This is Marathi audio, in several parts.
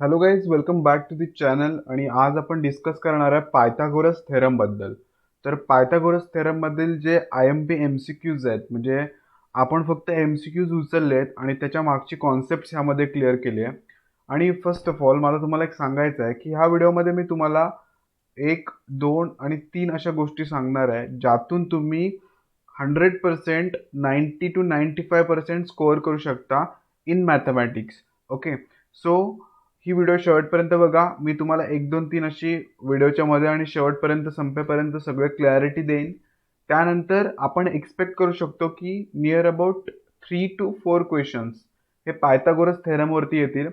Hello guys, welcome back to the channel. आणि आज आपण डिस्कस करणार आहे पायथागोरस थेरम बद्दल. तर पायथागोरस थेरम मधील जे IMP MCQs आहेत, म्हणजे आपण फक्त MCQs उचललेत आणि त्याच्या मागची कॉन्सेप्ट ह्यामध्ये क्लिअर केली आहे. आणि फर्स्ट ऑफ ऑल मला तुम्हाला एक सांगायचं आहे की ह्या व्हिडिओमध्ये मी तुम्हाला 1, 2 आणि 3 अशा गोष्टी सांगणार आहे ज्यातून तुम्ही 100% 90 to 95% स्कोअर करू शकता in mathematics. Okay, so he video शेवटपर्यंत बघा. मी तुम्हाला 1, 2, 3 अशी व्हिडिओच्या मध्ये आणि शेवटपर्यंत संपेपर्यंत सगळे क्लॅरिटी देईन. त्यानंतर आपण एक्सपेक्ट करू शकतो की नियर अबाउट 3 to 4 क्वेश्चन्स हे पायथागोरस थेरमवरती येतील.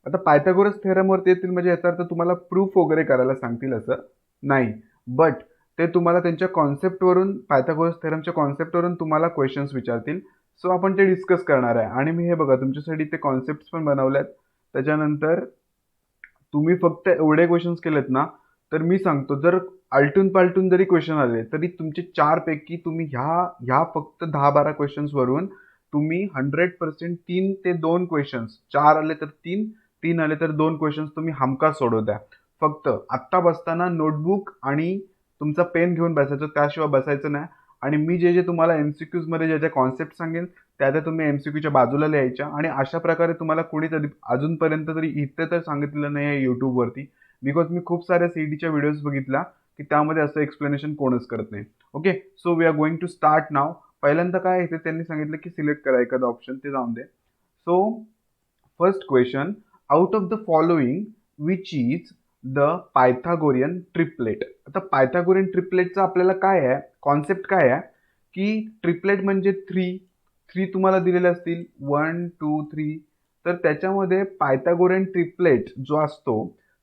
आता पायथागोरस थेरमवरती येतील म्हणजे याचा अर्थ तुम्हाला प्रूफ वगैरे करायला सांगतील असं नाही, बट ते तुम्हाला त्यांच्या कॉन्सेप्टवरून, पायथागोरस थेरमच्या कॉन्सेप्टवरून तुम्हाला क्वेश्चन्स विचारतील. सो आपण ते डिस्कस करणार आहे. आणि मी हे बघा तुमच्यासाठी ते कॉन्सेप्ट पण बनवल्यात. त्याच्यानंतर तुम्ही फक्त एवढे क्वेश्चन्स केलेत ना, तर मी सांगतो जर आलटून पालटून जरी क्वेश्चन आले तरी तुमचे 4 पैकी तुम्ही ह्या फक्त 10-12 क्वेश्चन्स वरून तुम्ही 100% 3 ते 2 क्वेश्चन्स, 4 आले तर 3, 3 आले तर 2 क्वेश्चन्स तुम्ही हमखास सोडवत्या. फक्त आत्ता बसताना नोटबुक आणि तुमचा पेन घेऊन बसायचं, त्याशिवाय बसायचं नाही. आणि मी जे जे तुम्हाला MCQs मध्ये ज्या ज्या कॉन्सेप्ट सांगेन त्या तुम्ही MCQच्या बाजूला लिहायच्या. आणि अशा प्रकारे तुम्हाला कोणी तरी अजूनपर्यंत तरी इथे तर सांगितलेलं नाही आहे यूट्यूबवरती, बिकॉज मी खूप साऱ्या CETच्या व्हिडिओज बघितला की त्यामध्ये असं एक्सप्लेनेशन कोणच करत नाही. Okay, so we are going to start now. पहिल्यांदा काय इथे त्यांनी सांगितलं की सिलेक्ट करा एखादा ऑप्शन, ते जाऊन दे. So first question, out of the following which is the Pythagorean triplet. आता पायथागोरियन ट्रिपलेटचा आपल्याला काय आहे, कॉन्सेप्ट काय आहे की ट्रिपलेट म्हणजे थ्री तुम्हाला दिलेले असतील, 1, 2, 3. तर त्याच्यामध्ये पायथागोरियन ट्रिपलेट जो असतो,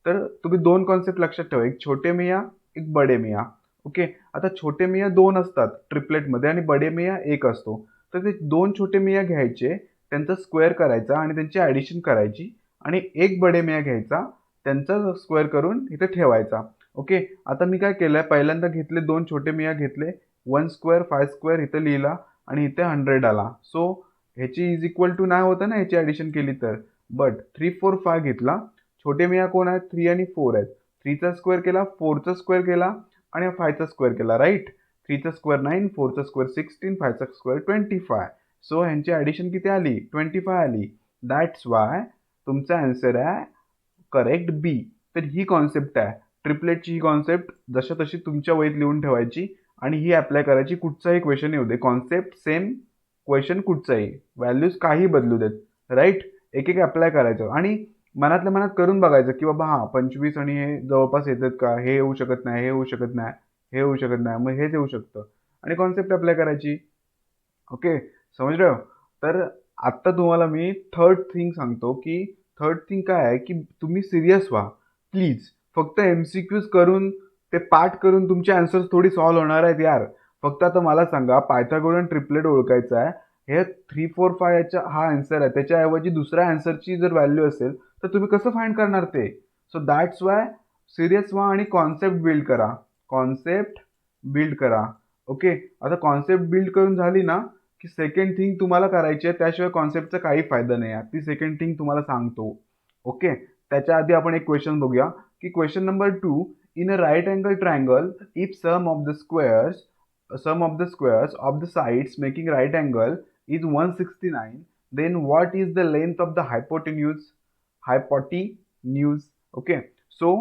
तर तुम्ही 2 कॉन्सेप्ट लक्षात ठेवा, एक छोटे मिया, एक बडे मिया. ओके, आता छोटे मिया 2 असतात ट्रिपलेटमध्ये आणि बडे मिया 1 असतो. तर ते 2 छोटे मिया घ्यायचे, त्यांचा स्क्वेअर करायचा आणि त्यांची ॲडिशन करायची. आणि एक बडे मिया घ्यायचा, त्यांचा स्क्वेअर करून इथे ठेवायचा. ओके, आता मी काय केलंय, पहिल्यांदा घेतले 2 छोटे मिया घेतले, 1 स्क्वेअर 5 स्क्वेअर इथे लिहिला आणि इथे 100 आला. सो ह्याची इज इक्वल टू नाही होतं ना ह्याची ॲडिशन केली तर, बट 3, 4, 5 घेतला. छोटे मिया कोण आहेत, 3 आणि 4 आहेत. 3चा स्क्वेअर केला, 4चा स्क्वेअर केला आणि 5चा स्क्वेअर केला, राईट. 3चा स्क्वेअर 9, 4चा स्क्वेअर 16, 5चा स्क्वेअर 25. सो ह्यांची ॲडिशन किती आली, 25 आली. दॅट्स वाय तुमचा आन्सर आहे करेक्ट बी. तर ही कॉन्सेप्ट आहे ट्रिपलेटची. ही कॉन्सेप्ट जशा तशी तुमच्या वहीत लिहून ठेवायची आणि ही अप्लाय करायची. कुठचाही क्वेश्चन येऊ दे, कॉन्सेप्ट सेम, क्वेश्चन कुठचाही, व्हॅल्यूज काही बदलू देत, राईट. एक एक अप्लाय करायचं आणि मनातल्या मनात करून बघायचं की बाबा हा 25 आणि हे जवळपास येतात का, हे येऊ शकत नाही, हे येऊ शकत नाही, हे येऊ शकत नाही, मग हेच येऊ शकतं. आणि कॉन्सेप्ट अप्लाय करायची. ओके, समज रहे हो. तर आत्ता तुम्हाला मी थर्ड थिंग सांगतो की थर्ड थिंग काय आहे की तुम्ही सिरियस व्हा प्लीज. फक्त MCQs करून, ते पाठ करून तुमचे आन्सर्स थोडी सॉल्व्ह होणार आहेत यार. फक्त आता मला सांगा, पायथागोरियन ट्रिपलेट ओळखायचा आहे, हे 3, 4, 5 याचा हा आन्सर आहे, त्याच्याऐवजी दुसऱ्या आन्सरची जर व्हॅल्यू असेल तर तुम्ही कसं फाइंड करणार ते. सो दॅट्स वाय सिरियस व्हा आणि कॉन्सेप्ट बिल्ड करा, कॉन्सेप्ट बिल्ड करा. ओके, आता कॉन्सेप्ट बिल्ड करून झाली ना की सेकंड थिंग तुम्हाला करायची आहे, त्याशिवाय कॉन्सेप्टचा काही फायदा नाही आहे. ती सेकंड थिंग तुम्हाला सांगतो. ओके, त्याच्या आधी आपण एक क्वेश्चन बघूया की question number 2, in a right angle triangle if sum of the squares of the sides making right angle is 169, then what is the length of the hypotenuse. Okay, so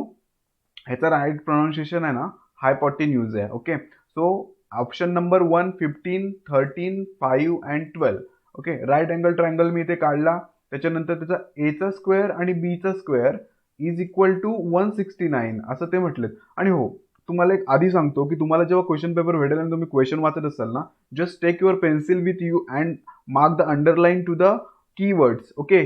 ह्याचा राईट प्रोनाउन्सिएशन आहे ना, हायपोटेन्यूज आहे. Okay, so option number 1, 15, 13, 5 and 12. Okay, right angle triangle मी इथे काढला. त्याच्यानंतर त्याचा एचा स्क्वेअर आणि बीचा स्क्वेअर इज इक्वल टू 169 असं ते म्हटलेत. आणि हो, तुम्हाला एक आधी सांगतो की तुम्हाला जेव्हा क्वेश्चन पेपर भेटेल आणि तुम्ही क्वेश्चन वाचत असाल ना, just take your pencil with you and mark the underline to the keywords. Okay,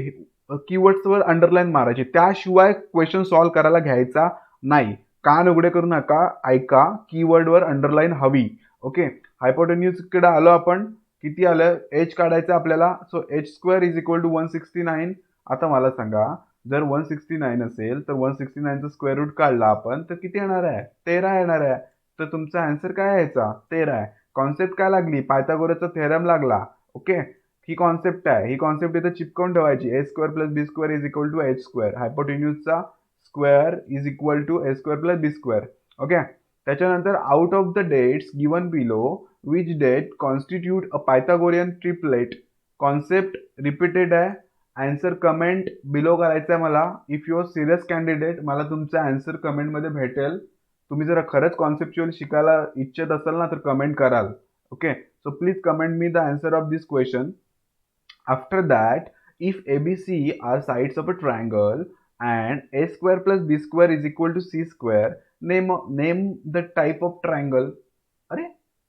कीवर्ड्सवर अंडरलाईन मारायची, त्याशिवाय क्वेश्चन सॉल्व्ह करायला घ्यायचा नाही. कान उघडे करू नका, ऐका, कीवर्डवर अंडरलाईन हवी. ओके, हायपोटेन्यूजकडे आलो आपण. किती आलं, एच काढायचं आपल्याला. So H square is equal to 169. आता मला सांगा, जर 169 असेल तर 169चा स्क्वेअर रूट काढला आपण तर किती येणार आहे, 13 येणार आहे. तर तुमचा आन्सर काय यायचा, 13 आहे. कॉन्सेप्ट काय लागली, पायथागोरसचा थेरम लागला. ओके, ही कॉन्सेप्ट आहे, ही कॉन्सेप्ट इथे चिपकवून ठेवायची. A square plus B square is equal to H square. हायपोटेन्यूजचा square is equal to A square plus B square. Okay. त्याच्यानंतर out of the dates given below which date constitute a Pythagorean triplet. Concept repeated आहे. आन्सर कमेंट बिलो करायचं आहे मला. If you are serious candidate, मला तुमचा आन्सर कमेंटमध्ये भेटेल. तुम्ही जर खरंच कॉन्सेप्च्युअल शिकायला इच्छित असाल ना तर कमेंट कराल. Okay. So please comment me the answer of this question. After that, if ABC are sides of a triangle and a square plus b square is equal to c square, name the type of triangle. अरे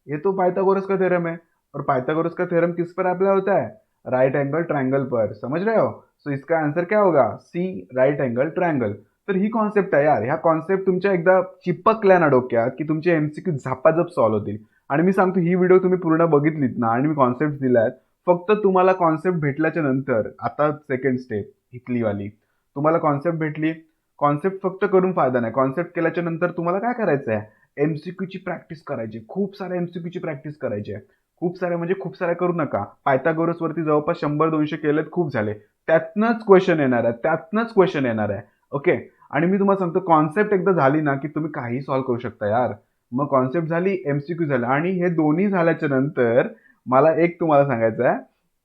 ये तो पाइथागोरस का थ्योरम है, और पाइथागोरस का थ्योरम किस पर अप्लाई होता है? राइट एंगल ट्रायंगल पर. समझ रहे हो? सो इसका आंसर क्या होगा? C, right angle triangle. तर ही कॉन्सेप्ट आहे यार. ह्या कॉन्सेप्ट तुमच्या एकदा चिपकल्या ना डोक्यात की तुमचे एमसीक्यू झपाझप सॉल्व्ह होतील. आणि मी सांगतो ही व्हिडिओ तुम्ही पूर्ण बघितलीत ना आणि मी कॉन्सेप्ट दिलात, फक्त तुम्हाला कॉन्सेप्ट भेटल्याच्या नंतर, आता सेकंड स्टेप इथली वाली, तुम्हाला कॉन्सेप्ट भेटली. कॉन्सेप्ट फक्त करून फायदा नाही. कॉन्सेप्ट केल्याच्या नंतर तुम्हाला काय करायचं आहे? एमसीक्यूची प्रॅक्टिस करायची. खूप साऱ्या एमसीक्यूची प्रॅक्टिस करायची आहे. खूप साऱ्या म्हणजे खूप साऱ्या करू नका. पायथागोरस वरती जवळपास 100-200 केलेत, खूप झाले. त्यातनंच क्वेश्चन येणार आहे. ओके. आणि मी तुम्हाला सांगतो कॉन्सेप्ट एकदा झाली ना की तुम्ही काही सॉल्व्ह करू शकता यार. मग कॉन्सेप्ट झाली, एमसीक्यू झाला, आणि हे दोन्ही झाल्याच्या नंतर मला एक तुम्हाला सांगायचं आहे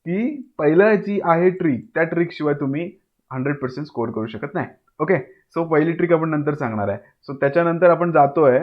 की पहिलं जी आहे ट्रिक, त्या ट्रिक शिवाय तुम्ही 100% स्कोर करू शकत नाही. ओके. सो पहिली ट्रिक आपण नंतर सांगणार आहे. सो त्याच्यानंतर आपण जातोय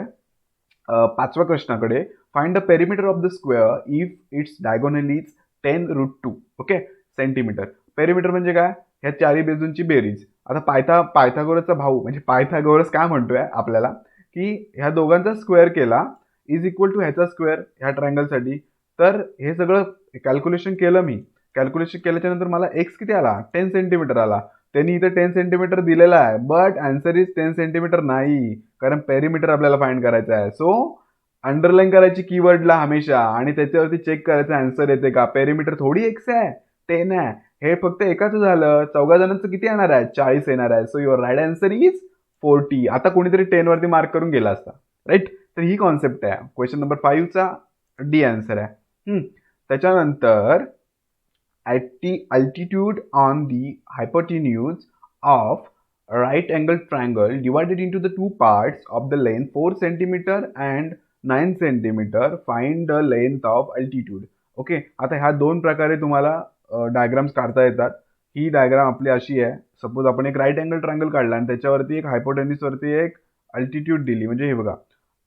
5व्या प्रश्नाकडे. Find the perimeter of the square if its diagonal is 10√2. Okay. Centimetre. Perimeter म्हणजे काय? ह्या चारी बाजूंची बेरीज. आता पायथागोरसचा भाऊ म्हणजे पायथागोरस काय म्हणतोय आपल्याला की ह्या दोघांचा स्क्वेअर केला इज इक्वल टू ह्याचा स्क्वेअर ह्या ट्रायंगलसाठी. तर हे सगळं कॅल्क्युलेशन केलं मी. कॅल्क्युलेशन केल्याच्या नंतर मला एक्स किती आला? 10 सेंटीमीटर आला. त्यांनी इथे 10 सेंटीमीटर दिलेला आहे, बट आन्सर इज 10 सेंटीमीटर नाही, कारण पेरिमीटर आपल्याला फाइंड करायचं आहे. सो अंडरलाईन करायची कीवर्डला हमेशा आणि त्याच्यावरती चेक करायचं आन्सर येते का. पेरिमीटर थोडी एक्स आहे, 10 आहे. हे फक्त एकाचं झालं, 4 जणांचं किती येणार आहे? 40 येणार आहे. So your right answer is 40. आता कोणीतरी 10 वरती मार्क करून गेला असता. राईट. तर ही कॉन्सेप्ट आहे. क्वेश्चन नंबर 5चा डी आन्सर आहे. त्याच्यानंतर altitude on the hypotenuse of right angle triangle divided into the two parts of the length 4 cm and 9 cm. Find the length of altitude. Okay. आता ह्या दोन प्रकारे तुम्हाला डायग्राम्स काढता येतात. ही डायग्राम आपली अशी आहे. सपोज आपण एक राईट अँगल ट्रायंगल काढला आणि त्याच्यावरती एक हायपोटेन्यूज वरती एक अल्टिट्यूड दिली. म्हणजे हे बघा,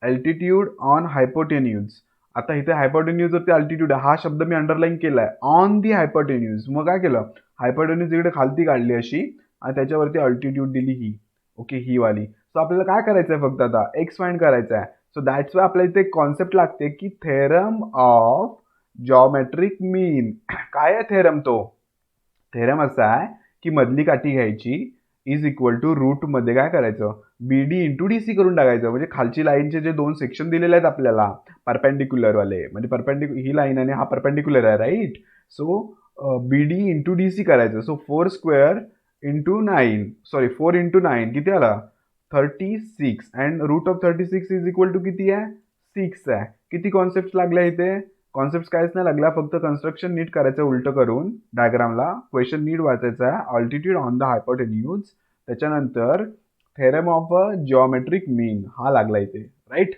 अल्टिट्यूड ऑन हायपोटेन्यूज. आता इथे हायपोटेन्यूज वरती अल्टिट्यूड हा शब्द मी अंडरलाईन केलाय, ऑन दी हायपोटेन्यूज. मग काय केलं? हायपोटेन्यूज इकडे खालती काढली अशी आणि त्याच्यावरती अल्टिट्यूड दिली ही. ओके, ही वाली. सो आपल्याला काय करायचं आहे? फक्त आता एक्स फाइंड करायचा आहे. सो दॅट्स वाय आपल्याला इथे कॉन्सेप्ट लागते की थेरम ऑफ जॉमेट्रिक मीन. काय आहे थेरम? तो थेरम असा आहे की मधली काठी घ्यायची इज इक्वल टू रूट मध्ये काय करायचं? बीडी इंटू डीसी करून टाकायचं. म्हणजे खालची लाईनचे जे दोन सेक्शन दिलेले आहेत आपल्याला परपेंडिक्युलर वाले, म्हणजे ही लाईन आणि हा परपेंडिक्युलर आहे, right. So BD into DC करायचं. So 4 square into 9, sorry 4 into 9 किती आला? 36. And root of 36 is equal to किती आहे? 6 आहे. किती कॉन्सेप्ट लागल्या इथे? कॉन्सेप्ट काहीच नाही लागला, फक्त कन्स्ट्रक्शन नीट करायचं उलट करून डायग्रामला. क्वेश्चन नीट वाचायचा आहे. ऑल्टिट्यूड ऑन द हायपोटेन्यूज, त्याच्यानंतर थेरम ऑफ अ जिओमेट्रिक मीन हा लागला इथे, राईट.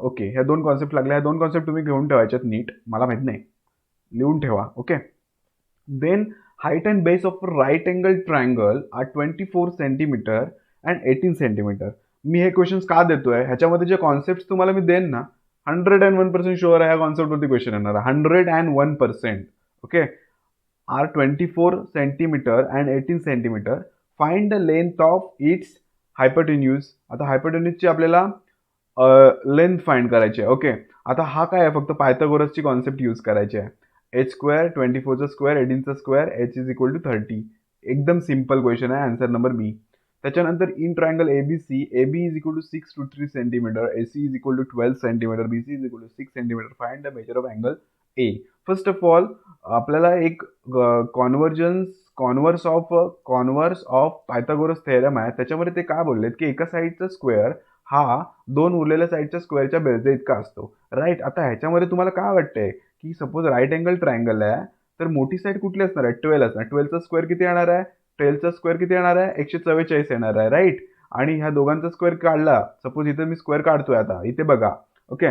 ओके, ह्या दोन कॉन्सेप्ट लागल्या. ह्या दोन कॉन्सेप्ट तुम्ही घेऊन ठेवायच्यात नीट, मला माहित नाही, लिहून ठेवा. Okay. Then height and base of right angle triangle are 24 centimetre and 18 centimetre. मी हे क्वेश्चन का देतोय? ह्याच्यामध्ये जे कॉन्सेप्ट तुम्हाला मी देईन ना, 101% शुअर आहे ह्या कॉन्सेप्टवरती क्वेश्चन येणार आहे. 101%. Okay. Are 24 centimetre and 18 centimetre. Find the length of its hypotenuse. आता हायपोटेन्यूजची आपल्याला लेंथ फाइंड करायची आहे. ओके. आता हा काय आहे? फक्त पायथागोरसची कॉन्सेप्ट यूज करायची आहे. एच स्क्वेअर 24चा स्क्वेअर 18चा square H is equal to 30. एकदम सिम्पल क्वेश्चन आहे. Answer number B. त्याच्यानंतर in triangle ABC, AB is equal to 6 to 3 centimetre, AC is equal to 12 centimetre, BC is equal to 6 centimetre. Find the measure of angle A. First of all आपल्याला एक कॉन्व्हर्स ऑफ पायथागोरस थेरम आहे. त्याच्यामध्ये ते काय बोललेत की एका साईडचा स्क्वेअर हा दोन उरलेल्या साईडच्या स्क्वेअरच्या बेरजे इतका असतो, राईट. आता ह्याच्यामध्ये तुम्हाला काय वाटतंय की सपोज राईट अँगल ट्रायंगल आहे तर मोठी साईड कुठली असणार आहे? 12 असणार. 12चा स्क्वेअर किती येणार आहे? 12चा स्क्वेअर किती येणार आहे? 144 येणार आहे, राईट. आणि ह्या दोघांचा स्क्वेअर काढला, सपोज इथे मी स्क्वेअर काढतोय आता, इथे बघा. ओके,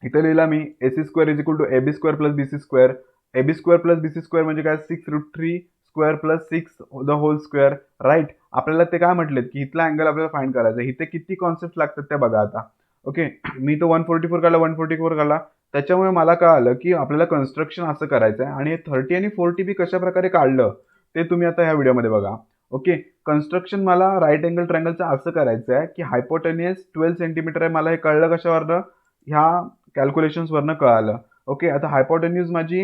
इथे लिहिला मी AC square is equal to AB square plus BC square. AB square plus BC square म्हणजे काय? 6√3 square plus 6 the whole square, right. आपल्याला ते काय म्हटलेत की इथला अँगल आपल्याला फाइंड करायचा. इथे किती कॉन्सेप्ट लागतात त्या बघा आता. ओके, मी तो 144 काढला, 144 काढला. त्याच्यामुळे मला कळालं की आपल्याला कन्स्ट्रक्शन असं करायचं आहे. आणि 30 आणि 40 बी कशा प्रकारे काढलं ते तुम्ही आता ह्या व्हिडिओमध्ये बघा. ओके, कन्स्ट्रक्शन मला राईट अँगल ट्रायंगलचं असं करायचं आहे की हायपोटेनियस 12 सेंटीमीटर आहे. मला हे कळलं कशावरनं? ह्या कॅल्क्युलेशन्स वरनं कळालं. ओके, आता हायपोटेन्यूज माझी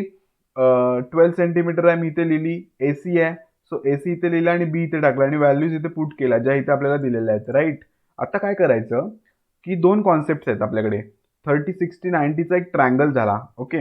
12 सेंटीमीटर आहे, मी इथे लिहिली. AC आहे, सो AC इथे लिहिला आणि B इथे टाकला आणि व्हॅल्यूज इथे पुट केल्या ज्या इथे आपल्याला दिलेल्या आहेत, राईट. आता काय करायचं की दोन कॉन्सेप्ट आहेत आपल्याकडे. 30, 60, 90चा एक ट्रायंगल झाला. ओके,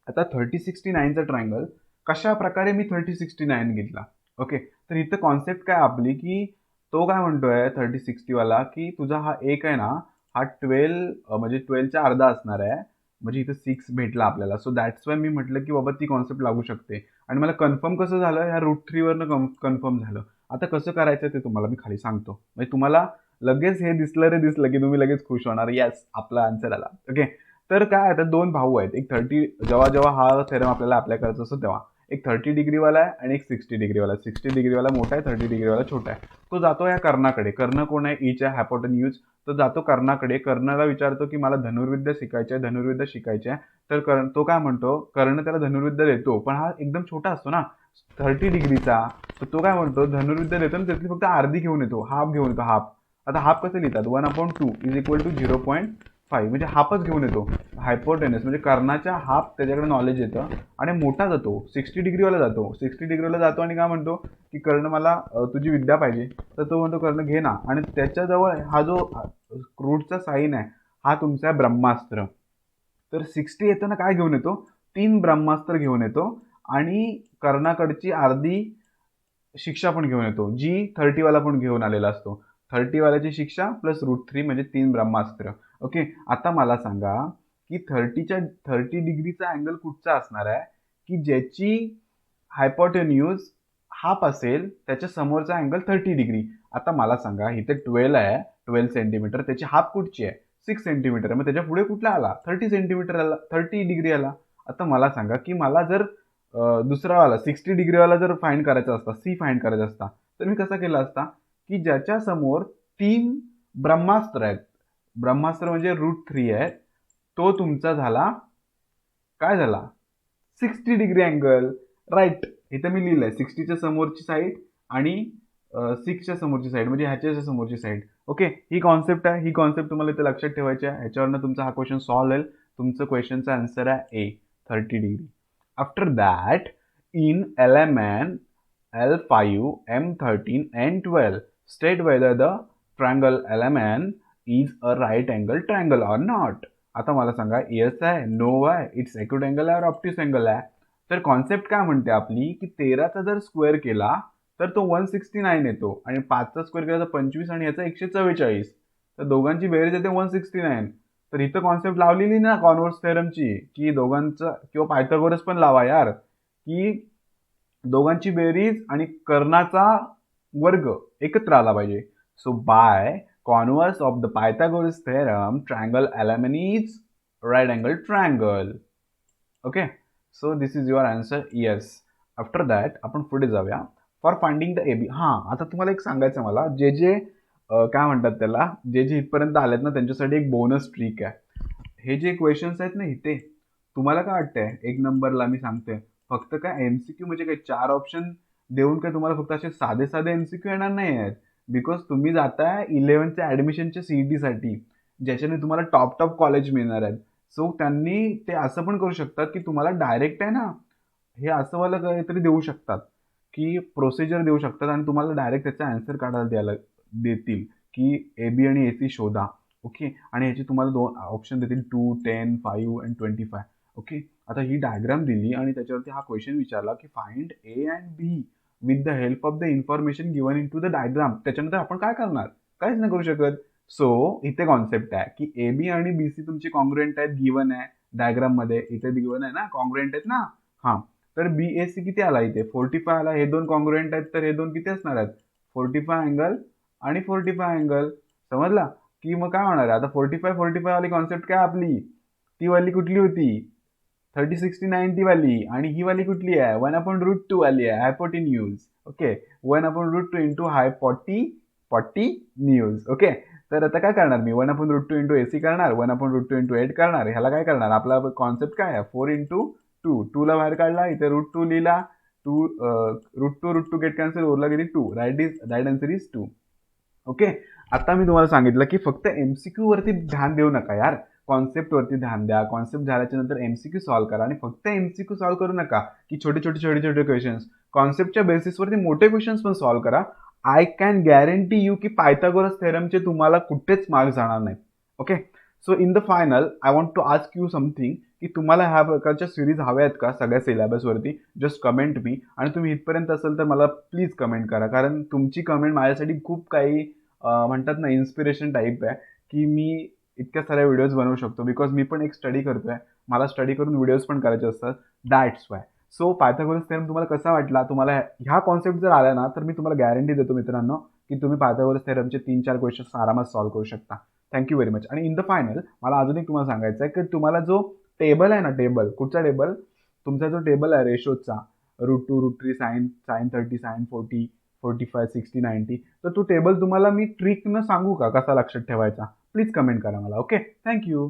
आता 30, 60, 90चा ट्रायंगल कशा प्रकारे मी 30, 60, 90 घेतला. ओके, तर इथं कॉन्सेप्ट काय आपली की तो काय म्हणतोय 30, 60 वाला की तुझा हा एक आहे ना, हा 12 म्हणजे 12चा अर्धा असणार आहे. म्हणजे इथं 6 भेटला आपल्याला. सो दॅट्स वाय मी म्हटलं की बाबा ती कॉन्सेप्ट लागू शकते. आणि मला कन्फर्म कसं झालं? ह्या √3 वरनं कन्फर्म झालं. आता कसं करायचं ते तुम्हाला मी खाली सांगतो. म्हणजे तुम्हाला लगेच हे दिसलं की तुम्ही लगेच खुश होणार. येस, आपला आन्सर आला. ओके, तर काय आता दोन भाऊ आहेत. एक 30, जेव्हा जेव्हा हा थेरम आपल्याला अप्लाय करायचा असतो तेव्हा एक 30 डिग्रीवाला आहे आणि एक 60 डिग्रीवाला. 60 डिग्रीवाला मोठा आहे, 30 डिग्रीवाला छोटा आहे. तो जातो या कर्णाकडे. कर्ण कोण आहे? ईच्या हायपोटेन्यूज. तो जातो कर्णाकडे. कर्णाला विचारतो की मला धनुर्विद्या शिकायची आहे, धनुर्विद्या शिकायची आहे. तर तो काय म्हणतो? कर्ण त्याला धनुर्विद्या देतो, पण हा एकदम छोटा असतो ना, 30 डिग्रीचा. तर तो काय म्हणतो? धनुर्विद्या देतो आणि त्यातली फक्त अर्धी घेऊन येतो, हाफ घेऊन येतो, हाफ. आता हाफ कसं लिहितात? 1/2 इज इक्वल टू 0.5 म्हणजे हाफच घेऊन येतो. हायपोटेनस म्हणजे कर्णाच्या हाफ त्याच्याकडे नॉलेज येतं आणि मोठा जातो. 60 डिग्रीवाला जातो. 60 डिग्रीवाला जातो आणि काय म्हणतो की कर्ण मला तुझी विद्या पाहिजे. तर तो म्हणतो कर्ण घे ना. आणि त्याच्याजवळ हा जो रूटचा साईन आहे हा तुमचा ब्रह्मास्त्र. तर 60 येताना काय घेऊन येतो? 3 ब्रह्मास्त्र घेऊन येतो आणि कर्णाकडची अर्धी शिक्षा पण घेऊन येतो, जी 30 वाला पण घेऊन आलेला असतो. 30 वाल्याची शिक्षा प्लस √3 म्हणजे 3 ब्रह्मास्त्र. ओके, आता मला सांगा की 30 डिग्रीचा अँगल कुठचा असणार आहे की ज्याची हायपोटेन्यूज हाफ असेल, त्याच्या समोरचा अँगल 30 डिग्री. आता मला सांगा इथे 12 आहे, 12 सेंटीमीटर, त्याची हाफ कुठची आहे? 6 सेंटीमीटर. मग त्याच्या पुढे कुठला आला? 30 सेंटीमीटर आला, 30 डिग्री आला. आता मला सांगा की मला जर दुसरावाला 60 डिग्रीवाला जर फाइंड करायचा असता, C फाइंड करायचा असता, तर मी कसा केला असता की ज्याच्या समोर 3 ब्रह्मास्त्र आहेत, ब्रह्मास्त्र म्हणजे √3 आहे, तो तुमचा झाला काय झाला? 60 डिग्री अँगल, राईट. इथं मी लिहिलंय 60च्या समोरची साईड आणि 6च्या समोरची साईड म्हणजे ह्याच्या समोरची साईड. ओके, ही कॉन्सेप्ट आहे. ही कॉन्सेप्ट तुम्हाला इथे लक्षात ठेवायची आहे. ह्याच्यावरनं तुमचा हा क्वेश्चन सॉल्व्ह होईल. तुमचं क्वेश्चनचा आन्सर आहे A, 30 degree. After that, in element L5, M13 and 12, state whether the triangle element is a right angle triangle or not. आता मला सांगा येस आहे, नो आहे, इट्स एक्यूट अँगल आहे, ऑप्टिस अँगल आहे. तर कॉन्सेप्ट काय म्हणते आपली की 13चा जर स्क्वेअर केला तर तो 169 येतो आणि 5चा स्क्वेअर केला तर 25 आणि याचा 144. तर दोघांची बेरीज येते 169. तर इथं कॉन्सेप्ट लावलेली ना कॉन्व्हर्स थेरमची की दोघांचं, किंवा पायथागोरस पण लावा यार, की दोघांची बेरीज आणि कर्णाचा वर्ग एकत्र आला पाहिजे. So by converse of the Pythagoras theorem triangle element is right angle triangle. Okay, so this is your answer. Yes. After that आपण पुढे जाऊया. For finding the AB. हां, आता तुम्हाला एक सांगायचं मला, जे काय म्हणतात त्याला, जे इथपर्यंत आलेत ना त्यांच्यासाठी एक बोनस ट्रिक आहे. हे जे क्वेश्चन्स आहेत ना इथे, तुम्हाला काय वाटतंय एक नंबरला मी सांगतोय फक्त काय MCQ म्हणजे काय 4 ऑप्शन देऊन काय तुम्हाला फक्त असे साधे साधे MCQ येणार नाही आहेत. बिकॉज तुम्ही जाताय 11च्या ऍडमिशनच्या CET साठी, ज्याच्याने तुम्हाला टॉप कॉलेज मिळणार आहेत. सो त्यांनी ते असं पण करू शकतात की तुम्हाला डायरेक्ट आहे ना हे असं वाला काहीतरी देऊ शकतात की प्रोसिजर देऊ शकतात आणि तुम्हाला डायरेक्ट त्याचा आन्सर काढायला देतील की AB आणि AC शोधा. ओके, आणि ह्याचे तुम्हाला 2 ऑप्शन देतील, 2, 10, 5 अँड 25. ओके, आता ही डायग्राम दिली आणि त्याच्यावरती हा क्वेश्चन विचारला की find A and B with the help of the information given in to the diagram. त्याच्यानंतर आपण काय करणार? काहीच नाही करू शकत. सो इथे कॉन्सेप्ट आहे की AB आणि BC तुमचे कॉन्ग्रुएंट आहेत, गिवन आहे डायग्राम मध्ये. इथे गिवन आहे ना, कॉन्ग्रुएंट आहेत ना, हां, तर BAC किती आला इथे 45 आला. हे दोन कॉन्ग्रुएंट आहेत, तर हे दोन किती असणार आहेत 45 अँगल आणि 45 अँगल. समजला? की मग काय होणार आहे आता 45 वाली कॉन्सेप्ट काय आपली, ती वाली कुठली होती 30 60 90 वाली, आणि ही वाली कुठली आहे 1/√2 वाली आहे हायपोटेन्यूज. Okay, 1/√2 into हायपोटी 40 news. ओके, तर आता काय करणार मी 1/√2 इंटू AC करणार, 1/√2 इंटू 8 करणार. ह्याला काय करणार, आपला कॉन्सेप्ट काय आहे 4 इंटू 2. 2 ला बाहेर काढला, इथे √2 लिहिला. √2 गेट कॅन्सल, उरला किती 2. Right answer is 2. ओके, आता मी तुम्हाला सांगितलं की फक्त MCQ वरती ध्यान देऊ नका यार, कॉन्सेप्ट वरती ध्यान द्या. कॉन्सेप्ट झाल्याच्या नंतर MCQ सॉल्व्ह करा, आणि फक्त MCQ सॉल्व्ह करू नका की छोटे छोटे क्वेश्चन्स. कॉन्सेप्टच्या बेसिसवरती मोठे क्वेश्चन्स पण सॉल्व्ह करा. आय कॅन गॅरंटी यू की पायथागोरस थेरमचे तुम्हाला कुठेच मार्क्स जाणार नाहीत. Okay, so in the final I want to ask you something, की तुम्हाला ह्या प्रकारच्या सिरीज हव्या आहेत का सगळ्या सिलेबसवरती? Just comment me. आणि तुम्ही इथपर्यंत असेल तर मला प्लीज कमेंट करा, कारण तुमची कमेंट माझ्यासाठी खूप काही म्हणतात ना इन्स्पिरेशन टाईप आहे, की मी इतक्या साऱ्या व्हिडिओज बनवू शकतो. बिकॉज मी पण एक स्टडी करतोय, मला स्टडी करून व्हिडिओज पण करायचे असतात. That's why. So Pythagoras theorem तुम्हाला कसा वाटला? तुम्हाला ह्या कॉन्सेप्ट जर आल्या ना, तर मी तुम्हाला गॅरंटी देतो मित्रांनो की तुम्ही पायथागोरस थेरमचे 3-4 क्वेश्चन्स आरामात सॉल्व्ह करू शकता. Thank you very much. आणि इन द फायनल मला अजून एक तुम्हाला सांगायचं आहे, की तुम्हाला जो टेबल आहे ना, टेबल कुठचा टेबल, तुमचा जो टेबल आहे रेशोचा, √2 √3 साइन 30 साइन 40 45 60 90, तर तो टेबल तुम्हाला मी ट्रिकनं सांगू का कसा लक्षात ठेवायचा? प्लीज कमेंट करा मला. Okay, thank you.